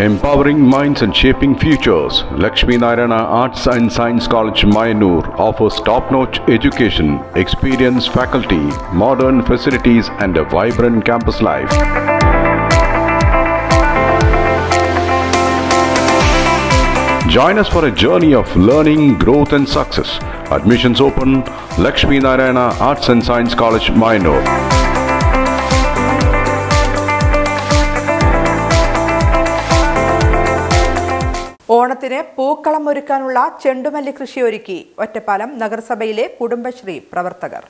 Empowering minds and shaping futures, Lakshmi Narayana Arts and Science College, Mayanur offers top-notch education, experienced faculty, modern facilities and a vibrant campus life. Join us for a journey of learning, growth and success. Admissions open, Lakshmi Narayana Arts and Science College, Mayanur. ഓണത്തിന് പൂക്കളം ഒരുക്കാനുള്ള ചെണ്ടുമല്ലി കൃഷിയൊരുക്കി ഒറ്റപ്പാലം നഗരസഭയിലെ കുടുംബശ്രീ പ്രവർത്തകർ.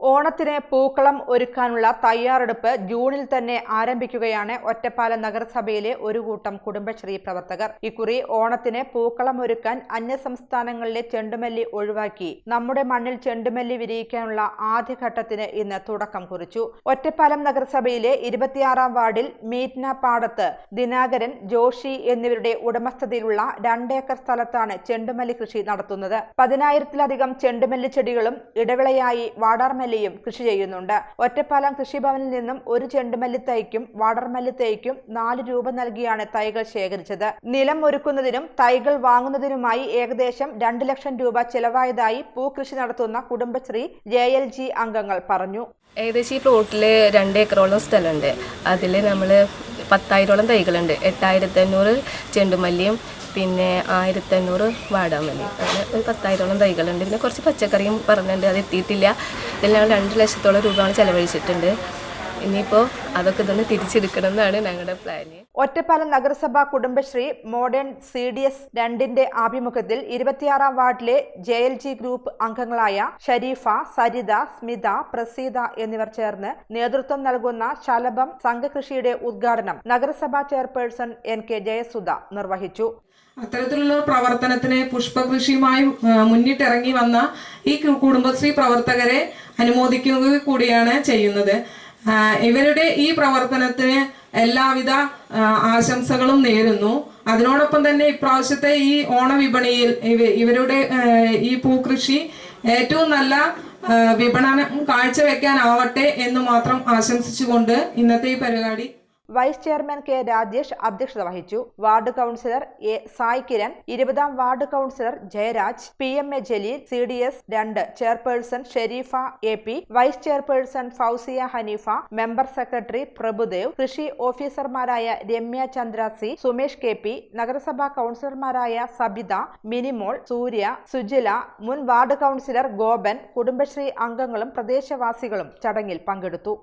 ഓണത്തിന് പൂക്കളം ഒരുക്കാനുള്ള തയ്യാറെടുപ്പ് ജൂണിൽ തന്നെ ആരംഭിക്കുകയാണ് ഒറ്റപ്പാലം നഗരസഭയിലെ ഒരു കൂട്ടം കുടുംബശ്രീ പ്രവർത്തകർ. ഇക്കുറി ഓണത്തിന് പൂക്കളം ഒരുക്കാൻ അന്യസംസ്ഥാനങ്ങളിലെ ചെണ്ടുമല്ലി ഒഴിവാക്കി നമ്മുടെ മണ്ണിൽ ചെണ്ടുമല്ലി വിരിയിക്കാനുള്ള ആദ്യഘട്ടത്തിന് ഇന്ന് തുടക്കം കുറിച്ചു. ഒറ്റപ്പാലം നഗരസഭയിലെ 26-ാം വാർഡിൽ മീറ്റ്ന പാടത്ത് ദിനാകരൻ, ജോഷി എന്നിവരുടെ ഉടമസ്ഥതയിലുള്ള 2 ഏക്കർ സ്ഥലത്താണ് ചെണ്ടുമല്ലി കൃഷി നടത്തുന്നത്. 10,000-ത്തിലധികം ചെണ്ടുമല്ലി ചെടികളും ഇടവിളയായി വാടാർമല്ലി കൃഷി ചെയ്യുന്നുണ്ട്. ഒറ്റപ്പാലം കൃഷിഭവനിൽ നിന്നും ഒരു ചെണ്ടുമല്ലി തൈക്കും വാടർമല്ലി തൈക്കും 4 രൂപ നൽകിയാണ് തൈകൾ ശേഖരിച്ചത്. നിലം ഒരുക്കുന്നതിനും തൈകൾ വാങ്ങുന്നതിനുമായി ഏകദേശം 2 ലക്ഷം രൂപ ചെലവായതായി പൂക്കൃഷി നടത്തുന്ന കുടുംബശ്രീ JLG അംഗങ്ങൾ പറഞ്ഞു. ഏകദേശം ഈ പ്ലോട്ടില് 2 ഏക്കറോളം സ്ഥലമുണ്ട്. അതിൽ നമ്മൾ 10,000ഓളം തൈകളുണ്ട്. 8,500 ചെണ്ടുമല്ലിയും പിന്നെ 1,500 വാടാമല്ലി, അങ്ങനെ ഒരു 10,000ഓളം തൈകളുണ്ട്. പിന്നെ കുറച്ച് പച്ചക്കറിയും പറഞ്ഞിട്ടുണ്ട്, അത് എത്തിയിട്ടില്ല. ഇതിൽ ഞങ്ങൾ 2 ലക്ഷത്തോളം രൂപയാണ് ചെലവഴിച്ചിട്ടുണ്ട്. ഇനിയിപ്പോൾ അതൊക്കെ ഇതൊന്ന് തിരിച്ചെടുക്കണം എന്നാണ് ഞങ്ങളുടെ പ്ലാന്. ഒറ്റപ്പാലം നഗരസഭ കുടുംബശ്രീ മോഡേൺ CDS 2ന്റെ ആഭിമുഖ്യത്തിൽ 26-ാം വാർഡിലെ JLG ഗ്രൂപ്പ് അംഗങ്ങളായ ഷരീഫ, സരിത, സ്മിത, പ്രസീത എന്നിവർ ചേർന്ന് നേതൃത്വം നൽകുന്ന ശലഭം സംഘകൃഷിയുടെ ഉദ്ഘാടനം നഗരസഭാ ചെയർപേഴ്സൺ NK ജയസുധ നിർവഹിച്ചു. അത്തരത്തിലുള്ള പ്രവർത്തനത്തിന് പുഷ്പകൃഷിയുമായി മുന്നിട്ടിറങ്ങി വന്ന ഈ കുടുംബശ്രീ പ്രവർത്തകരെ അനുമോദിക്കുക കൂടിയാണ് ചെയ്യുന്നത്. ഇവരുടെ ഈ പ്രവർത്തനത്തിന് എല്ലാവിധ ആശംസകളും നേരുന്നു. അതിനോടൊപ്പം തന്നെ ഇപ്രാവശ്യത്തെ ഈ ഓണവിപണിയിൽ ഇവരുടെ ഈ പൂക്കൃഷി ഏറ്റവും നല്ല വിപണനം കാഴ്ചവെക്കാനാവട്ടെ എന്ന് മാത്രം ആശംസിച്ചുകൊണ്ട് ഇന്നത്തെ ഈ പരിപാടി വൈസ് ചെയർമാൻ K രാജേഷ് അധ്യക്ഷത വഹിച്ചു. Ward councillor A Sai Kiran, 20-ാം ward councillor Jayaraj, PMA Jaleel, CDS 2 chairperson Sherifa AP, vice chairperson Fousiya Haneefa, member secretary Prabhudev, കൃഷി ഓഫീസർമാരായ രമ്യ ചന്ദ്ര C, സുമേഷ് KP, നഗരസഭാ കൗൺസിലർമാരായ സബിത, മിനിമോൾ, സൂര്യ, സുജില, മുൻ വാർഡ് കൗൺസിലർ ഗോപൻ, കുടുംബശ്രീ അംഗങ്ങളും പ്രദേശവാസികളും ചടങ്ങിൽ പങ്കെടുത്തു.